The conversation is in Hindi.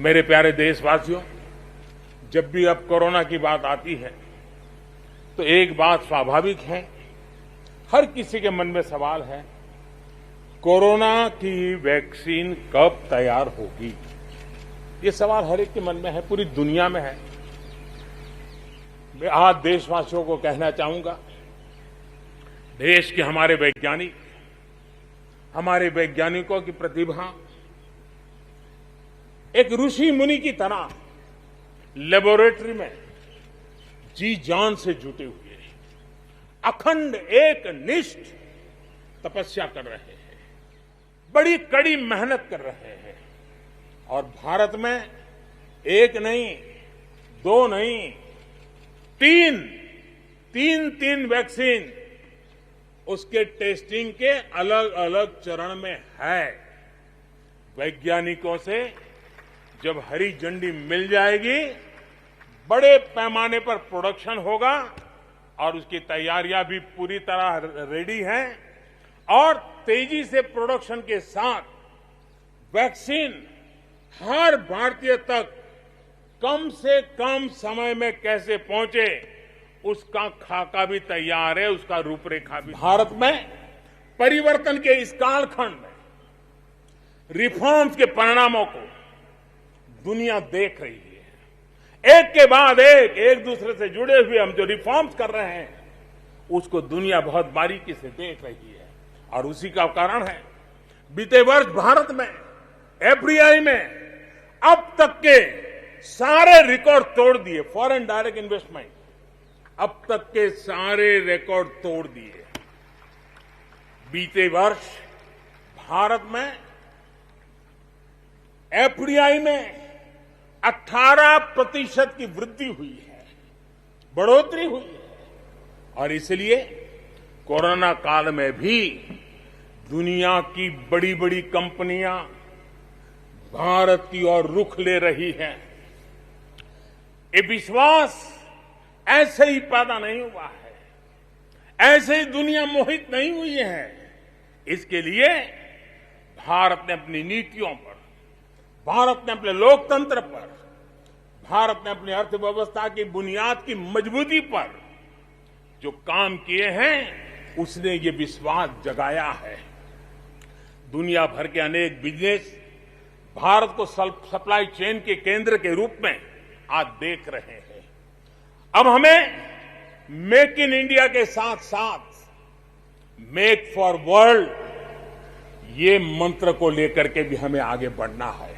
मेरे प्यारे देशवासियों, जब भी अब कोरोना की बात आती है तो एक बात स्वाभाविक है, हर किसी के मन में सवाल है, कोरोना की वैक्सीन कब तैयार होगी? ये सवाल हर एक के मन में है, पूरी दुनिया में है। मैं आज देशवासियों को कहना चाहूंगा, देश के हमारे वैज्ञानिकों की प्रतिभा एक ऋषि मुनि की तरह लेबोरेटरी में जी जान से जुटे हुए अखंड एक निष्ठ तपस्या कर रहे हैं, बड़ी कड़ी मेहनत कर रहे हैं और भारत में एक नहीं, दो नहीं, तीन वैक्सीन उसके टेस्टिंग के अलग अलग चरण में है। वैज्ञानिकों से जब हरी झंडी मिल जाएगी, बड़े पैमाने पर प्रोडक्शन होगा और उसकी तैयारियां भी पूरी तरह रेडी हैं और तेजी से प्रोडक्शन के साथ वैक्सीन हर भारतीय तक कम से कम समय में कैसे पहुंचे, उसका खाका भी तैयार है, उसका रूपरेखा भी। भारत में परिवर्तन के इस कालखंड में रिफॉर्म्स के परिणामों को दुनिया देख रही है। एक के बाद एक दूसरे से जुड़े हुए हम जो रिफॉर्म्स कर रहे हैं, उसको दुनिया बहुत बारीकी से देख रही है और उसी का कारण है, बीते वर्ष भारत में एफडीआई में अब तक के सारे रिकॉर्ड तोड़ दिए। फॉरेन डायरेक्ट इन्वेस्टमेंट अब तक के सारे रिकॉर्ड तोड़ दिए। बीते वर्ष भारत में एफडीआई में 18% की वृद्धि हुई है, बढ़ोतरी हुई है और इसलिए कोरोना काल में भी दुनिया की बड़ी बड़ी कंपनियां भारत की ओर रुख ले रही हैं। ये विश्वास ऐसे ही पैदा नहीं हुआ है, ऐसे ही दुनिया मोहित नहीं हुई है। इसके लिए भारत ने अपनी नीतियों पर, भारत ने अपने लोकतंत्र पर, भारत ने अपनी अर्थव्यवस्था की बुनियाद की मजबूती पर जो काम किए हैं, उसने ये विश्वास जगाया है। दुनिया भर के अनेक बिजनेस भारत को सप्लाई चेन के केंद्र के रूप में आज देख रहे हैं। अब हमें मेक इन इंडिया के साथ साथ मेक फॉर वर्ल्ड, ये मंत्र को लेकर के भी हमें आगे बढ़ना है।